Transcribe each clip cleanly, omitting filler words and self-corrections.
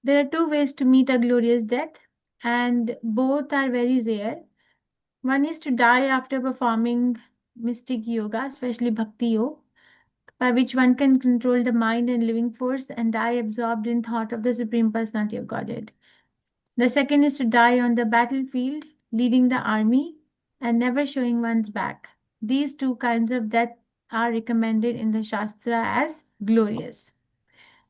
There are two ways to meet a glorious death, and both are very rare. One is to die after performing mystic yoga, especially bhakti yoga, by which one can control the mind and living force and die absorbed in thought of the Supreme Personality of Godhead. The second is to die on the battlefield, leading the army, and never showing one's back. These two kinds of death are recommended in the Shastra as glorious.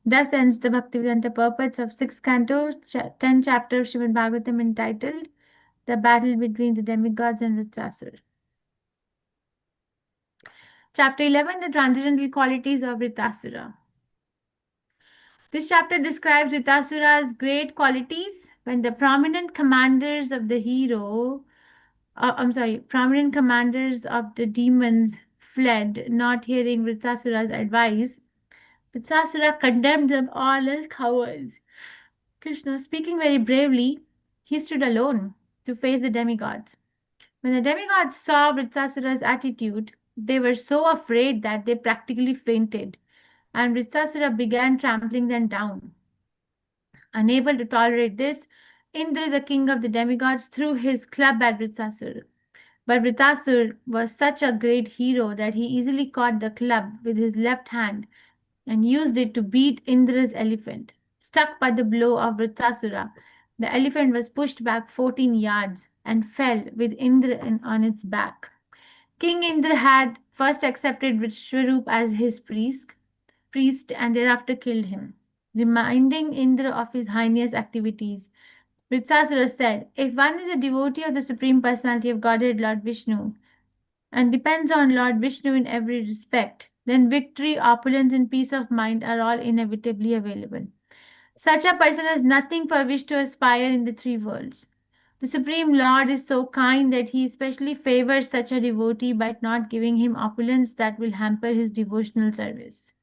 Thus ends the Bhaktivedanta purports of 6th canto, 10th chapter of Srimad Bhagavatam entitled The Battle Between the Demigods and Vritsasura. Chapter 11, The Transcendental Qualities of Vritasura. This chapter describes Vritasura's great qualities when the prominent commanders of the prominent commanders of the demons fled, not hearing Vritasura's advice. Vritasura condemned them all as cowards. Krishna, speaking very bravely, he stood alone to face the demigods. When the demigods saw Vritasura's attitude, they were so afraid that they practically fainted, and Vritasura began trampling them down. Unable to tolerate this, Indra, the king of the demigods, threw his club at Vritasura. But Vritasura was such a great hero that he easily caught the club with his left hand and used it to beat Indra's elephant. Struck by the blow of Vritasura, the elephant was pushed back 14 yards and fell with Indra on its back. King Indra had first accepted Vishwarup as his priest and thereafter killed him. Reminding Indra of his heinous activities, Vritasura said, "If one is a devotee of the Supreme Personality of Godhead, Lord Vishnu, and depends on Lord Vishnu in every respect, then victory, opulence, and peace of mind are all inevitably available. Such a person has nothing for which to aspire in the three worlds. The Supreme Lord is so kind that he especially favors such a devotee by not giving him opulence that will hamper his devotional service.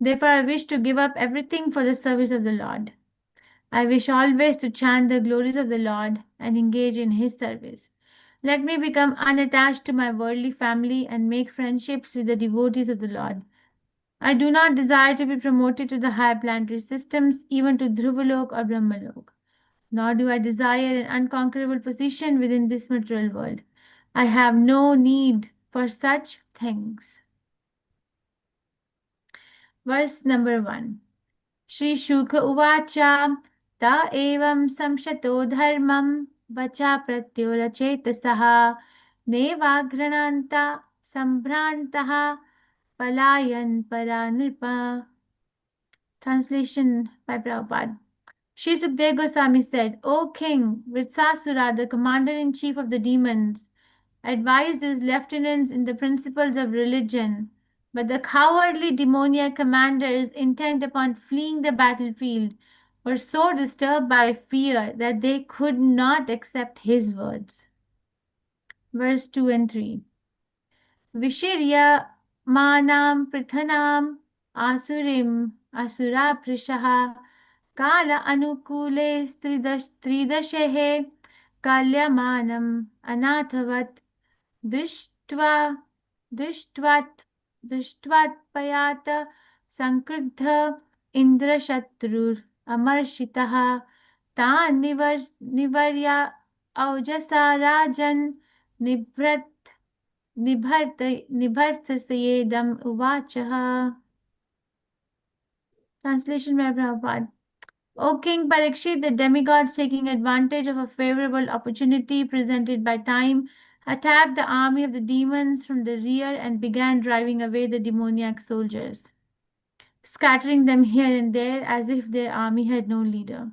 Therefore, I wish to give up everything for the service of the Lord. I wish always to chant the glories of the Lord and engage in his service. Let me become unattached to my worldly family and make friendships with the devotees of the Lord. I do not desire to be promoted to the higher planetary systems, even to Dhruvalok or Brahmalok. Nor do I desire an unconquerable position within this material world. I have no need for such things." Verse number 1. Shri Shukha Uvacha Ta evam samshato dharmam vacha pratyurachetasaha nevagrananta sambhrantaha palayan paranripa. Translation by Prabhupada. Sri Sukdev Goswami said, "O king, Vritsasura, the commander-in-chief of the demons, advised his lieutenants in the principles of religion, but the cowardly demoniac commanders intent upon fleeing the battlefield were so disturbed by fear that they could not accept his words." Verse 2 and 3. Vishirya manam prithanam asurim asura prishaha kala anukule stridashehe kalyamanam anathavat दृष्ट्वा दृष्ट्वात् दृष्ट्वात्पयात संक्रुद्ध इन्द्रशत्रुर् अमर्षितः तान् निवर्य औजसा राजन् निभर्तसेदम् उवाचः. Translation by Prabhupada. O King Parikshit, the demigods, taking advantage of a favorable opportunity presented by time, attacked the army of the demons from the rear and began driving away the demoniac soldiers, scattering them here and there as if their army had no leader.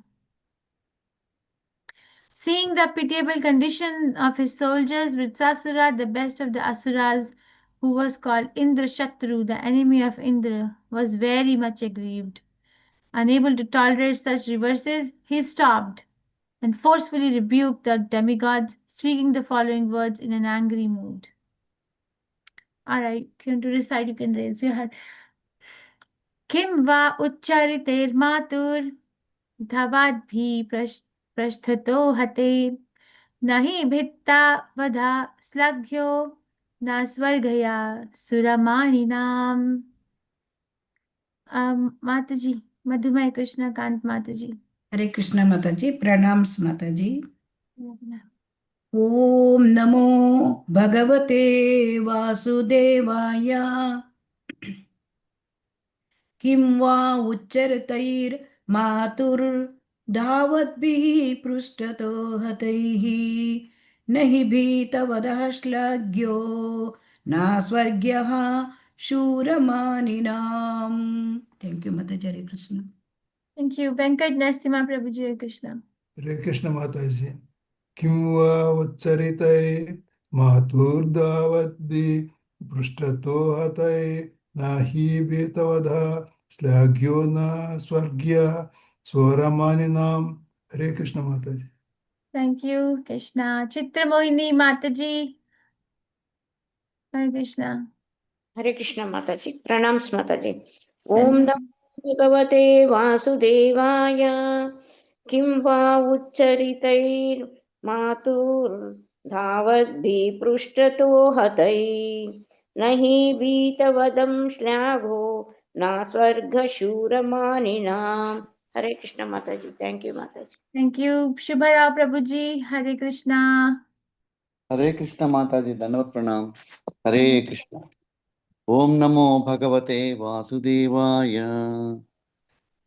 Seeing the pitiable condition of his soldiers, Vritsasura, the best of the asuras, who was called Indrashatru, the enemy of Indra, was very much aggrieved. Unable to tolerate such reverses, he stopped and forcefully rebuked the demigods, speaking the following words in an angry mood. Alright, if you want to recite, you can raise your hand. Kim va uchariter matur dhavadbhi prashthato hate nahi bhitta vadha slagyo na swargaya suramaninam. Mataji, Madhumay Krishna Kant Mataji. Hare Krishna Mataji, pranams Mataji. Yeah. Om Namo Bhagavate Vasudevaya. किं वा उच्चरतैर् मातुर् धावद्भिः पृष्ठतो हतैः न हि भीतवदः श्लाघ्यो न स्वर्ग्यः शूरमानिनाम्. Thank you, Mataji. Hare Krishna. Thank you. Venkat Narasimha Prabhuji Hare Krishna. हरे कृष्ण माताजी किं वा उच्चरितै मातुर्दावद्भिः पृष्ठतो हतै नाहि भीतवदः श्लाघ्यो न स्वर्ग्यः स्वरमानिनाम्. हरे कृष्ण माताजी. Thank you, Krishna. Chitra Mohini Mataji. Hare Krishna. हरे कृष्ण माताजी प्रणाम्स माताजी ओम Thank you. नमो भगवते वासुदेवाय किं वा उच्चरितैर्मातुर्धावद्भिः पृष्ठतो हतै न हि भीतवदं श्लाघो न स्वर्गशूरमानिनाम्. हरे कृष्ण माताजी. थैंक यू माताजी. Thank you. Shubhara Prabhuji Hare Krishna. हरे कृष्ण माता जी धन्यवाद प्रणाम. हरे कृष्ण. ओम नमो भगवते वासुदेवाय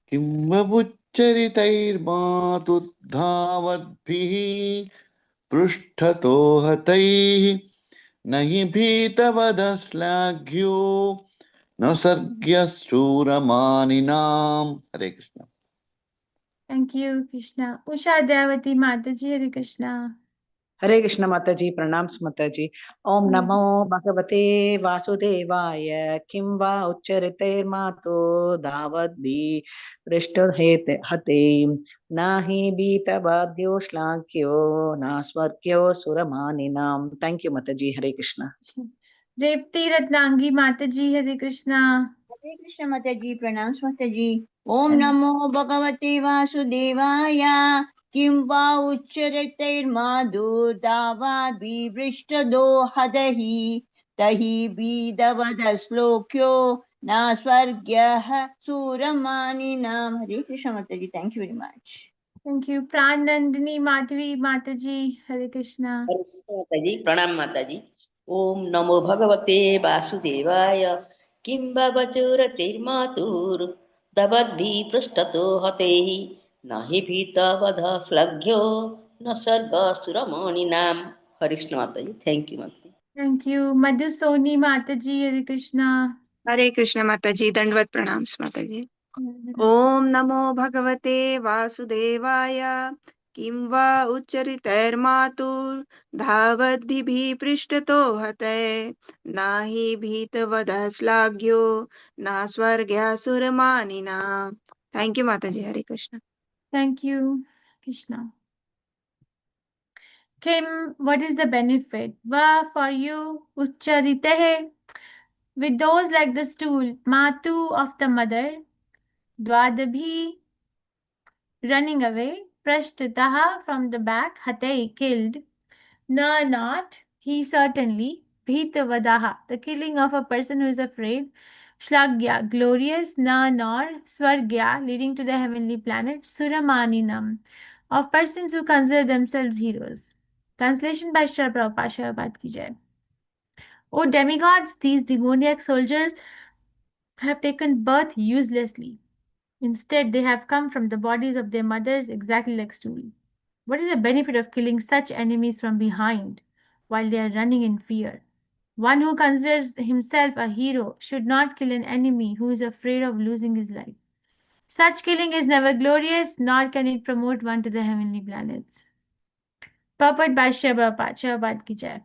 किं वुच्चरितैर्मातुर्धावद्भिः पृष्ठतो हतैः न हि भीतवदश्लाघ्यो न सर्ग्यशूरमानिनाम्. हरे Krishna. Thank you, Krishna. Usha Devati Mataji Hare Krishna. हरे कृष्ण माताजी प्रणाम्स माताजी ओम नमो भगवते वासुदेवाय किं वा उच्चरितैर्मातो धावद्भिः पृष्ठहेत हते नाहि बीतवाद्यो श्लाघ्यो न स्वर्ग्यो सुरमानिनाम्. थैंक यू माताजी. हरे Krishna. Repti Ratnangi Mataji Hare Krishna. हरे कृष्ण माताजी प्रणाम माताजी ओम नमो भगवते वासुदेवाय किं वा उच्चरितैर्माधुर्दावाद्भिपृष्ठदो हदहि तहि बीदवदश्लोक्यो न स्वर्ग्यः सुरमानिनाम्. हरे कृष्ण माताजी thank you very much. Thank you. Pranandini Madhvi Mataji Hare Krishna. हरे कृष्ण माताजी प्रणाम माताजी ओम नमो भगवते वासुदेवाय किं बचुरतिर्मातुर्दवद्भिः पृष्ठतो हतैः न हि भीतवधः श्लघ्यो न सर्गसुरमणिनाम्. हरे कृष्ण माताजी. थैंक यू माताजी. Thank you. Madhusoni Mataji Hare Krishna. हरे कृष्ण माताजी दंडवत प्रणाम माताजी. ओम नमो भगवते वासुदेवाय किं वा उच्चरितैर्मातुर्धावद्भिः पृष्ठतो हतै नाहि भीतवदः श्लाघ्यो न स्वर्ग्यासुरमानिना. थैंक यू माताजी. हरे Krishna. Thank you, Krishna. Kim, what is the benefit? Va for you, Ucharitehe, with those like the stool, Matu of the mother, Dwadabhi, running away, Prashtataha from the back, Hatei, killed, Na, not, he certainly, Bhitavadaha, the killing of a person who is afraid, Shlagya, glorious, Na, nor, Swargya, leading to the heavenly planet, Suramaninam, of persons who consider themselves heroes. Translation by Srila Prabhupada. Prabhupada ki jai. O demigods, these demoniac soldiers have taken birth uselessly. Instead, they have come from the bodies of their mothers exactly like stool. What is the benefit of killing such enemies from behind while they are running in fear? One who considers himself a hero should not kill an enemy who is afraid of losing his life. Such killing is never glorious, nor can it promote one to the heavenly planets. Purport by Srila Prabhupada ki jai.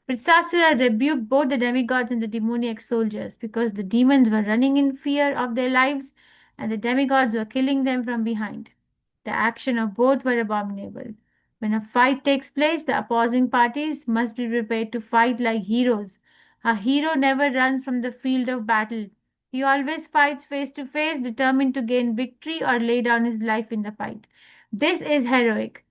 Vritasasura rebuked both the demigods and the demoniac soldiers because the demons were running in fear of their lives and the demigods were killing them from behind. The action of both were abominable. When a fight takes place, the opposing parties must be prepared to fight like heroes. A hero never runs from the field of battle. He always fights face to face, determined to gain victory or lay down his life in the fight. This is heroic.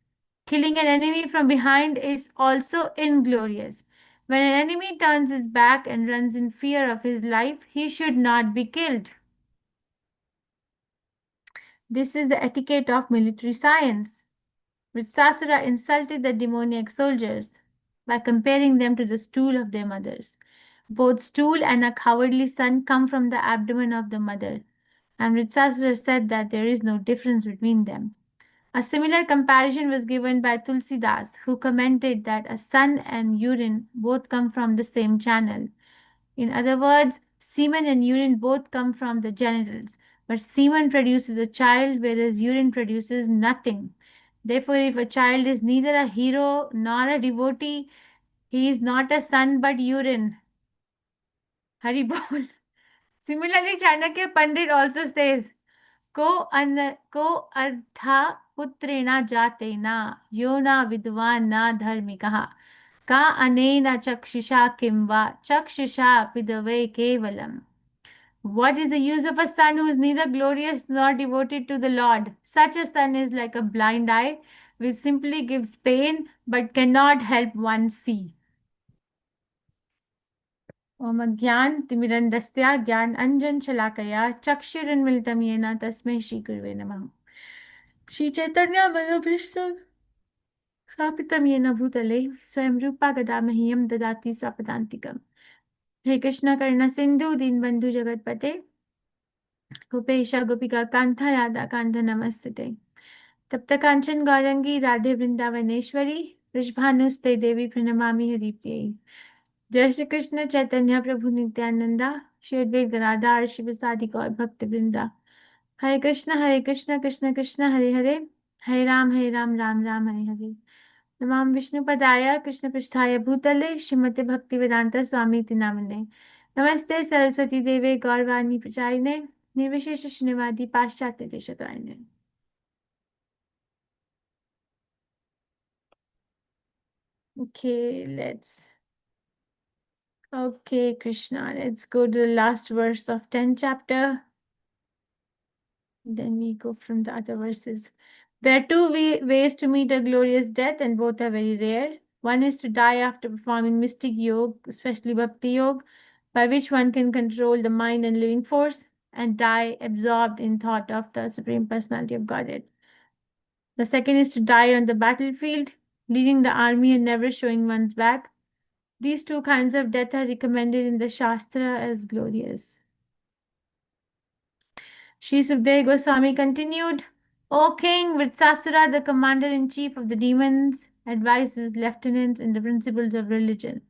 Killing an enemy from behind is also inglorious. When an enemy turns his back and runs in fear of his life, he should not be killed. This is the etiquette of military science. Vritasura insulted the demoniac soldiers by comparing them to the stool of their mothers. Both stool and a cowardly son come from the abdomen of the mother, and Vritasura said that there is no difference between them. A similar comparison was given by Tulsidas, who commented that a son and urine both come from the same channel. In other words, semen and urine both come from the genitals, but semen produces a child, whereas urine produces nothing. Therefore, if a child is neither a hero nor a devotee, he is not a son but urine. Hari bol. Similarly, Chanakya Pandit also says, को अर्था पुत्रेण जातेन यो न विद्वान् न धर्मिकः का अनेन चक्षुषा किं वा चक्षुषा पिदवे केवलम्. What is the use of a son who is neither glorious nor devoted to the Lord? Such a son is like a blind eye, which simply gives pain but cannot help one see. ओम ज्ञान तिमिरन्दस्या ज्ञान अंजन शलाकया चक्षुरुन्मिलितं येन तस्मै श्री गुरुवे नमः. श्री चैतन्य मनोभीष्टं स्थापितं येन भूतले स्वयं रूपा गदा मह्यं ददाति स्वपदान्तिकम्. हे कृष्ण करुणा सिंधु दीनबंधु जगतपते गोपेश गोपिका कांता राधा कांता नमस्ते. तप्त कांचन गौरंगी राधे वृंदावनेश्वरी वृषभानुस्ते देवी प्रणमामि हरिप्रियै. जय श्री कृष्ण चैतन्य प्रभु नित्यानंदा श्री अद्वैत गदाधर शिवसादि गौर भक्त वृंदा. हरे कृष्ण कृष्ण कृष्ण हरे हरे हरे राम राम हरे हरे. नमामि विष्णुपदाय कृष्ण पृष्ठाय भूतले श्रीमते भक्ति वेदांत स्वामी नामिने. नमस्ते सरस्वती देवे गौरवाणी प्रचारिणे निर्विशेष शून्यवादी पाश्चात्य देशतारिणे. Okay, Krishna, let's go to the last verse of 10th chapter. Then we go from the other verses. There are two ways to meet a glorious death, and both are very rare. One is to die after performing mystic yoga, especially bhakti yoga, by which one can control the mind and living force, and die absorbed in thought of the Supreme Personality of Godhead. The second is to die on the battlefield, leading the army and never showing one's back. These two kinds of death are recommended in the Shastra as glorious. Shri Sukdev Goswami continued, O king, Vritsasura, the commander-in-chief of the demons, advises lieutenants in the principles of religion.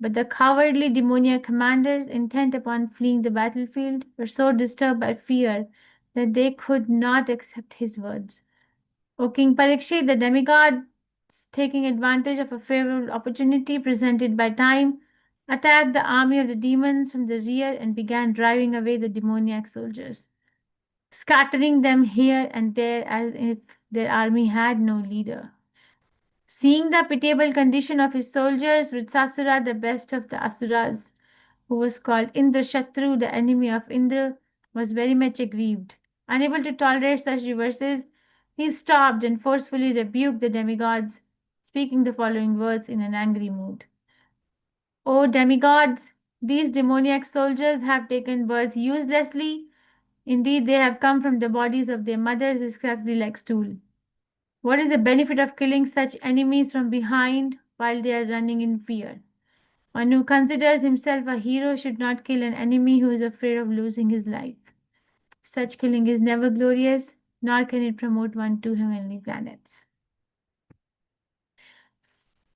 But the cowardly demoniac commanders, intent upon fleeing the battlefield, were so disturbed by fear that they could not accept his words. O King Parikshit, the demigod, taking advantage of a favorable opportunity presented by time, attacked the army of the demons from the rear and began driving away the demoniac soldiers, scattering them here and there as if their army had no leader. Seeing the pitiable condition of his soldiers, Vritsasura, the best of the Asuras, who was called Indrashatru, the enemy of Indra, was very much aggrieved. Unable to tolerate such reverses, he stopped and forcefully rebuked the demigods, speaking the following words in an angry mood. O demigods, these demoniac soldiers have taken birth uselessly. Indeed, they have come from the bodies of their mothers exactly like stool. What is the benefit of killing such enemies from behind while they are running in fear? One who considers himself a hero should not kill an enemy who is afraid of losing his life. Such killing is never glorious, nor can it promote one to heavenly planets.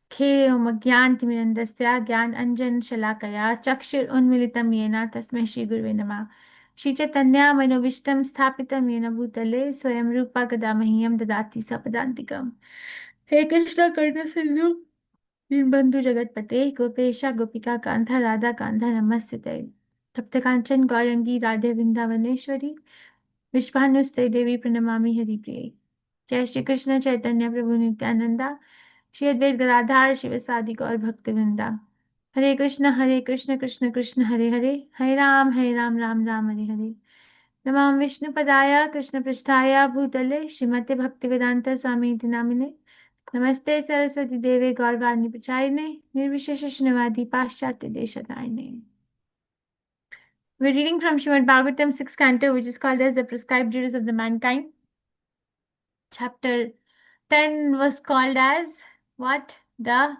Khe Om Gyantimirantasya Gyan Anjan Shalakaya Chakshur Unmilitam Yena Tasmai Shri Gurve Namah. Shri Chaitanya Manovishtam Sthapitam Yena Bhutale Swayam Rupa Kadamahyam Dadati Sapadantikam. He Krishna Karna Sindhu Deenbandhu जगतपते गोपेशा गोपिका कांधा राधा कांधा नमस्ते. तप्त कांचन गौरंगी राधे वृंदावनेश्वरी विश्वानुस्ते देवी प्रणमामि हरिप्रिये. जय श्री कृष्ण चैतन्य प्रभु नित्यानंदा श्री अद्वैत गदाधर शिवसादि गौर भक्त वृंदा. हरे कृष्ण कृष्ण कृष्ण हरे हरे हरे राम राम राम हरे हरे. नमामि विष्णुपदाय कृष्ण पृष्ठाय भूतले श्रीमते भक्तिवेदांत स्वामी नामिने. नमस्ते सरस्वती देवे गौरवाणी प्रचारिणे निर्विशेष शून्यवादी पाश्चात्य देशतारिणे. We're reading from Srimad Bhagavatam 6th canto, which is called as the prescribed duties of the mankind. Chapter 10 was called as what? The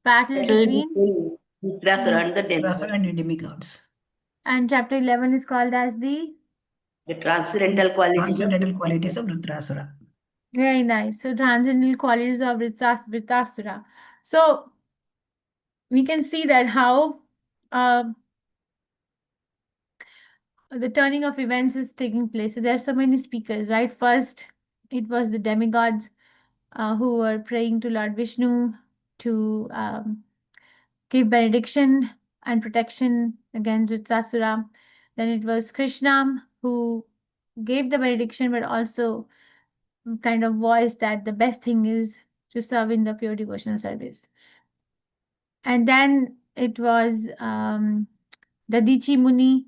battle Battle between. between Dhritarashtra and the Rasa demigods. and demigods. And chapter 11 is called as the. The transcendental qualities of Transcendental qualities of Dhritarashtra. Very nice. So transcendental qualities of Vritasura. So we can see that how the turning of events is taking place. So there are so many speakers, right? First, it was the demigods who were praying to Lord Vishnu to give benediction and protection against Vritasura. Then it was Krishna who gave the benediction, but also kind of voiced that the best thing is to serve in the pure devotional service. And then it was the Dichi Muni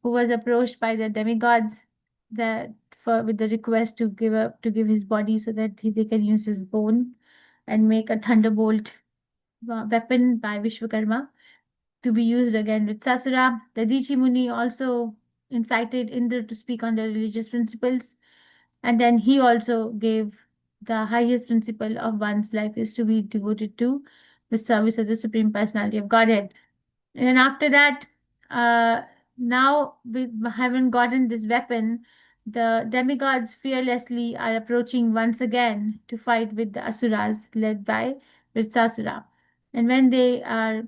who was approached by the demigods with the request to give his body so that they can use his bone and make a thunderbolt weapon by Vishwakarma to be used again with Sasura. The Dichi Muni also incited Indra to speak on the religious principles, and then he also gave the highest principle of one's life is to be devoted to the service of the Supreme Personality of Godhead. And then after that, now we haven't gotten this weapon, the demigods fearlessly are approaching once again to fight with the asuras led by Vritsasura. And when they're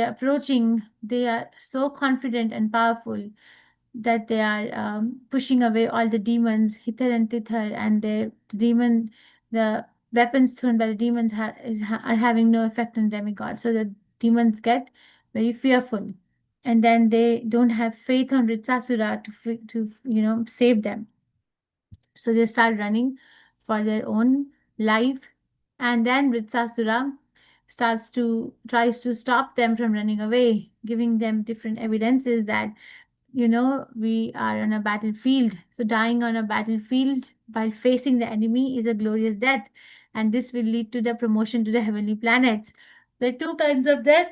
approaching, they are so confident and powerful that they are pushing away all the demons, Hither and Tithar, and the weapons thrown by the demons are having no effect on demigods. So the demons get very fearful, and then they don't have faith on Ritsasura to save them. So they start running for their own life, and then Ritsasura tries to stop them from running away, giving them different evidences that we are on a battlefield. So dying on a battlefield while facing the enemy is a glorious death, and this will lead to the promotion to the heavenly planets. There are two kinds of death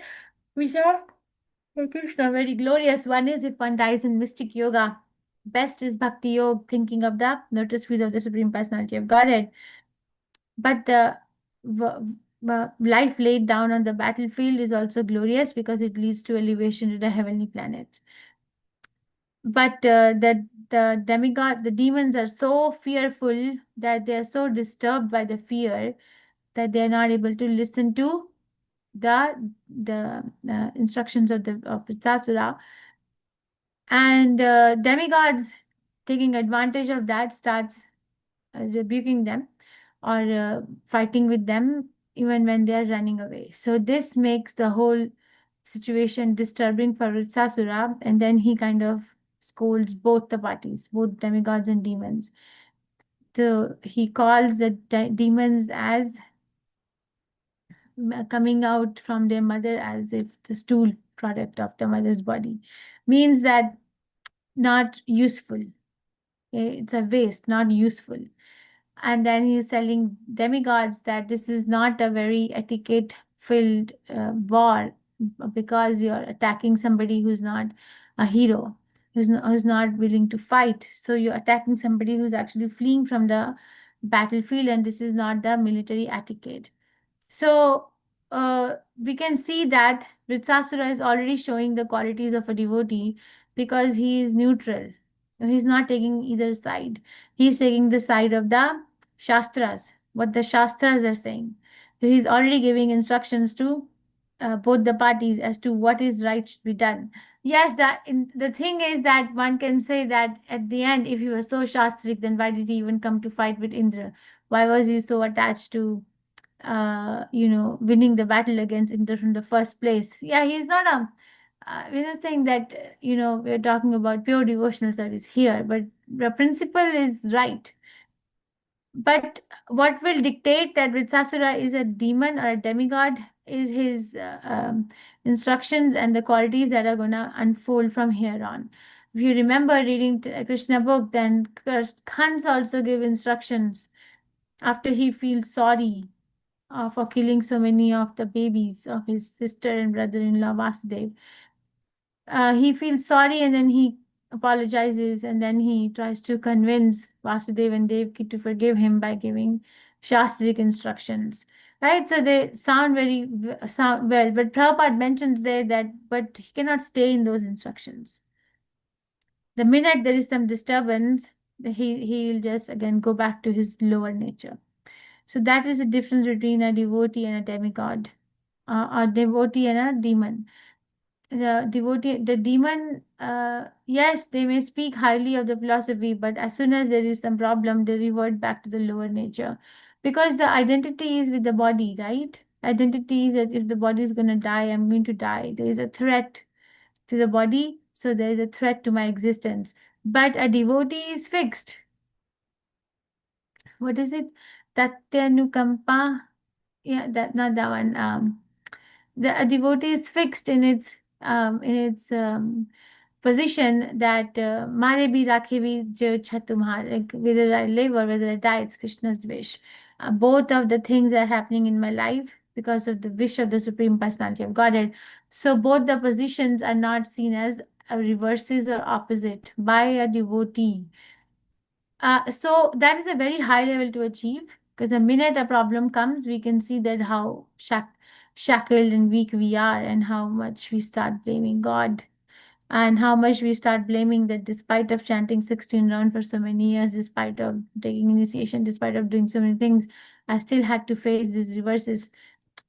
which are for Krishna very glorious. One is if one dies in mystic yoga. Best is bhakti yoga, thinking of the lotus feet of the Supreme Personality of Godhead. But the life laid down on the battlefield is also glorious because it leads to elevation to the heavenly planets. But the demons are so fearful that they are so disturbed by the fear that they are not able to listen to the instructions of Vritasura. And demigods, taking advantage of that, starts rebuking them or fighting with them even when they are running away. So this makes the whole situation disturbing for Vritasura, and then he kind of scolds both the parties, both demigods and demons. So he calls the demons as coming out from their mother as if the stool product of the mother's body, means that not useful. It's a waste, not useful. And then he's telling demigods that this is not a very etiquette filled war because you're attacking somebody who's not a hero, who's not willing to fight. So you're attacking somebody who's actually fleeing from the battlefield, and this is not the military etiquette. So we can see that Vritsasura is already showing the qualities of a devotee because he is neutral. He's not taking either side. He's taking the side of the Shastras, what the Shastras are saying. So he's already giving instructions to both the parties as to what is right should be done. Yes, the thing is that one can say that at the end, if he was so Shastric, then why did he even come to fight with Indra? Why was he so attached to winning the battle against Indra from the first place? Yeah, he's not we're not saying that, we're talking about pure devotional service here, but the principle is right. But what will dictate that Vritsasura is a demon or a demigod is his instructions and the qualities that are going to unfold from here on. If you remember reading Krishna book, then Khans also give instructions after he feels sorry for killing so many of the babies of his sister and brother-in-law Vasudev. he feels sorry and then he apologizes, and then he tries to convince Vasudeva and Devaki to forgive him by giving Shastric instructions. Right? So they sound very sound well, but Prabhupada mentions there that but he cannot stay in those instructions. The minute there is some disturbance, he'll just again go back to his lower nature. So that is the difference between a devotee and a demigod, a devotee and a demon. The devotee, the demon, yes, they may speak highly of the philosophy, but as soon as there is some problem, they revert back to the lower nature. Because the identity is with the body, right? Identity is that if the body is going to die, I'm going to die. There is a threat to the body, so there is a threat to my existence. But a devotee is fixed. What is it? Tatyanukampa? Yeah, that not that one. A devotee is fixed in its position that Mare bhi rakhe bhi jo cha tumhar, like whether I live or whether I die, it's Krishna's wish. Both of the things are happening in my life because of the wish of the Supreme Personality of Godhead. So both the positions are not seen as reverses or opposite by a devotee. So that is a very high level to achieve, because the minute a problem comes, we can see that how shackled and weak we are, and how much we start blaming God, and how much we start blaming that despite of chanting 16 rounds for so many years, despite of taking initiation, despite of doing so many things, I still had to face these reverses.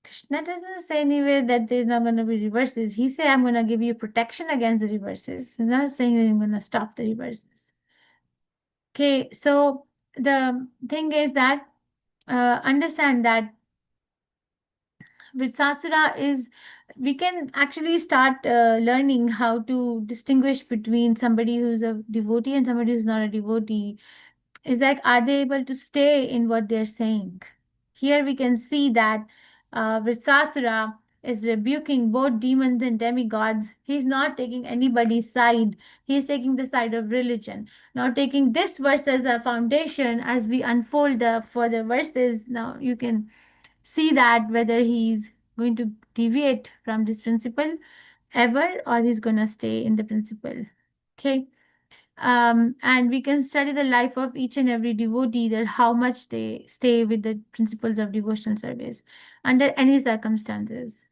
Krishna doesn't say anywhere that there's not going to be reverses. He said, I'm going to give you protection against the reverses. He's not saying that I'm going to stop the reverses. Okay, so the thing is that understand that Vritsasura is, we can actually start learning how to distinguish between somebody who's a devotee and somebody who's not a devotee. Is like, are they able to stay in what they're saying? Here we can see that Vritsasura is rebuking both demons and demigods. He's not taking anybody's side. He's taking the side of religion. Now, taking this verse as a foundation, as we unfold the further verses, now you can see that whether he's going to deviate from this principle ever, or he's going to stay in the principle. Okay. And we can study the life of each and every devotee, that how much they stay with the principles of devotional service under any circumstances.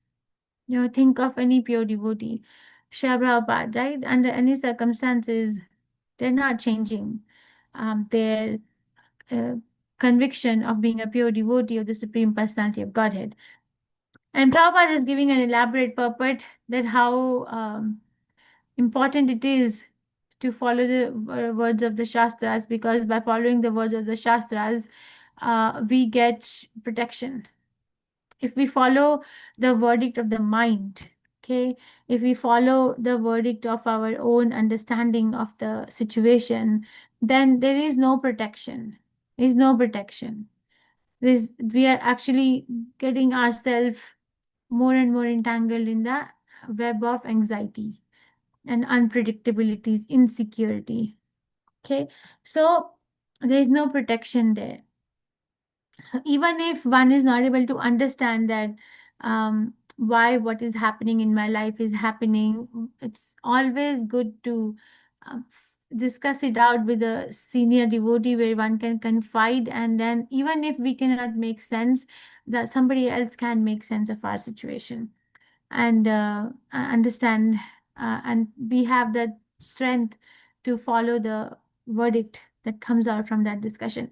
You know, think of any pure devotee, Shri Prabhupada, right? Under any circumstances, they're not changing their uh, conviction of being a pure devotee of the Supreme Personality of Godhead. And Prabhupada is giving an elaborate purport that how important it is to follow the words of the Shastras, because by following the words of the Shastras, we get protection. If we follow the verdict of the mind, okay, if we follow the verdict of our own understanding of the situation, then there is no protection. There is no protection. We are actually getting ourselves more and more entangled in the web of anxiety and unpredictabilities, insecurity. Okay, so there is no protection there. So even if one is not able to understand that why what is happening in my life is happening, it's always good to discuss it out with a senior devotee where one can confide, and then even if we cannot make sense, that somebody else can make sense of our situation and understand, and we have that strength to follow the verdict that comes out from that discussion.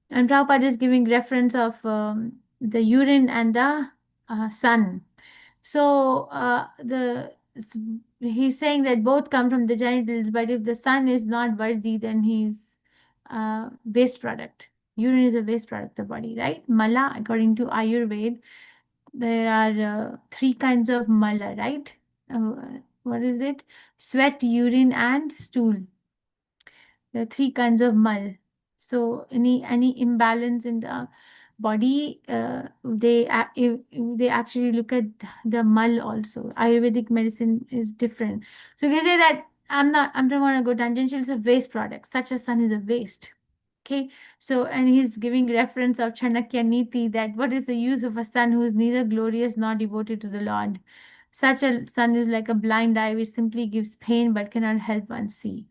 And Prabhupada is giving reference of the urine and the sun. So he's saying that both come from the genitals, but if the sun is not worthy, then he's waste product. Urine is a waste product of the body, right? Mala, according to Ayurveda, there are three kinds of mala, right? What is it? Sweat, urine, and stool. There are three kinds of mal. So any imbalance in the body, they actually look at the mal also. Ayurvedic medicine is different. So you can say that I'm not going to go tangential. It's a waste product. Such a sun is a waste. Okay, so and he's giving reference of Chanakya Niti, that what is the use of a son who is neither glorious nor devoted to the Lord. Such a sun is like a blind eye which simply gives pain but cannot help one see.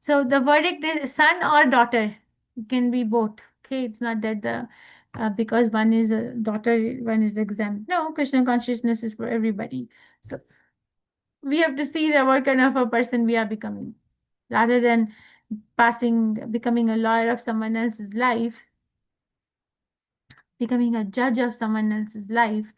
So the verdict is son or daughter. It can be both. Okay, it's not that the because one is a daughter, one is exempt. No, Krishna consciousness is for everybody. So we have to see that what kind of a person we are becoming, rather than becoming a lawyer of someone else's life, becoming a judge of someone else's life.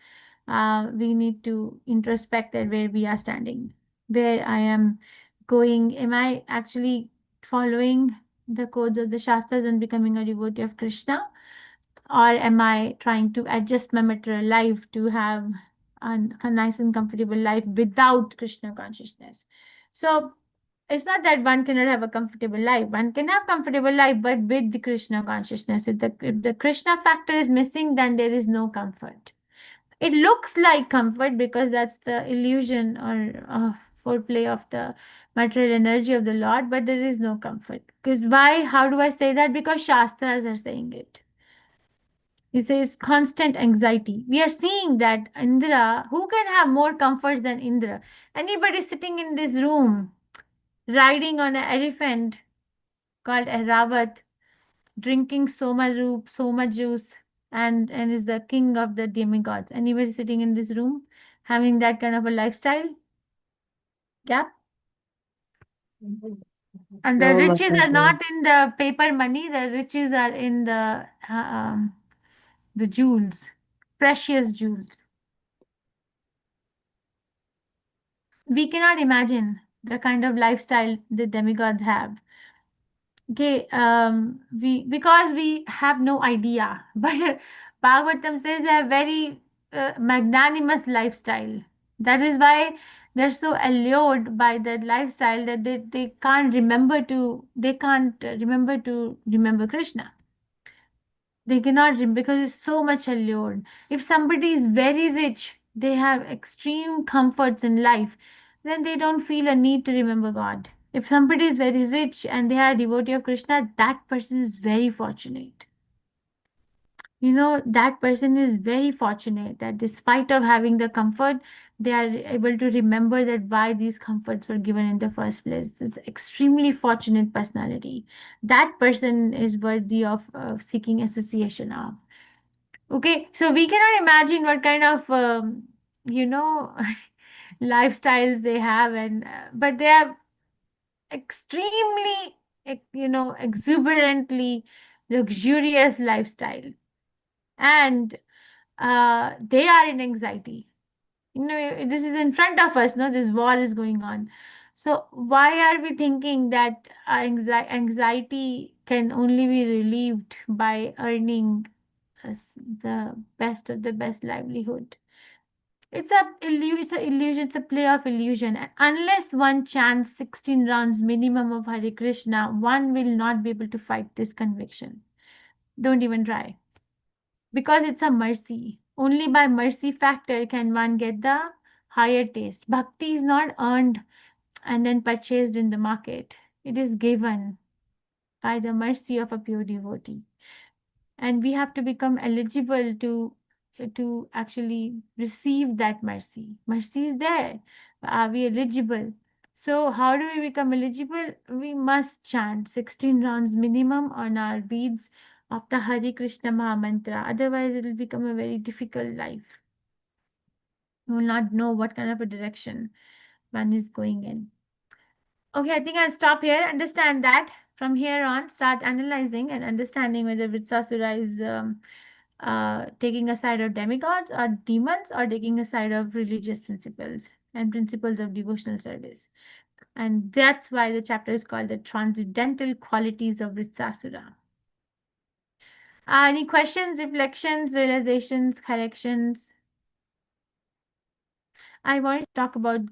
We need to introspect that where we are standing, where I am going. Am I actually following the codes of the Shastras and becoming a devotee of Krishna? Or am I trying to adjust my material life to have a nice and comfortable life without Krishna consciousness? So it's not that one cannot have a comfortable life. One can have comfortable life, but with the Krishna consciousness. If the Krishna factor is missing, then there is no comfort. It looks like comfort because that's the illusion or foreplay of the material energy of the Lord, but there is no comfort. Because why? How do I say that? Because Shastras are saying it. He says constant anxiety. We are seeing that Indra, who can have more comforts than Indra? Anybody sitting in this room, riding on an elephant called a Ravat, drinking so much so much juice, and is the king of the demigods. Anybody sitting in this room having that kind of a lifestyle? Yeah. And the No, riches are Mataji. not in the paper money. The riches are in the jewels, precious jewels. We cannot imagine the kind of lifestyle the demigods have. Okay, we because we have no idea, but Bhagavatam says a very magnanimous lifestyle. That is why they're so allured by that lifestyle that they can't remember to remember Krishna. They cannot because it's so much allured. If somebody is very rich, they have extreme comforts in life, then they don't feel a need to remember God. If somebody is very rich and they are a devotee of Krishna, that person is very fortunate. That person is very fortunate that despite of having the comfort, they are able to remember that why these comforts were given in the first place. It's extremely fortunate personality. That person is worthy of seeking association of. Okay, so we cannot imagine what kind of you know lifestyles they have, and but they have extremely exuberantly luxurious lifestyle, and they are in anxiety. This is in front of us. No, this war is going on. So why are we thinking that anxiety can only be relieved by earning the best of the best livelihood? It's a illusion. It's a play of illusion. And unless one chants 16 rounds minimum of Hare Krishna, one will not be able to fight this conviction. Don't even try. Because it's a mercy. Only by mercy factor can one get the higher taste. Bhakti is not earned and then purchased in the market. It is given by the mercy of a pure devotee. And we have to become eligible to actually receive that mercy. Mercy is there. Are we eligible? So how do we become eligible? We must chant 16 rounds minimum on our beads of the Hare Krishna Maha Mantra. Otherwise, it will become a very difficult life. You will not know what kind of a direction one is going in. Okay, I think I'll stop here. Understand that from here on, start analyzing and understanding whether Vitsasura is taking a side of demigods or demons, or taking a side of religious principles and principles of devotional service. And that's why the chapter is called the Transcendental Qualities of Vitsasura. Any questions, reflections, realizations, corrections? I wanted to talk about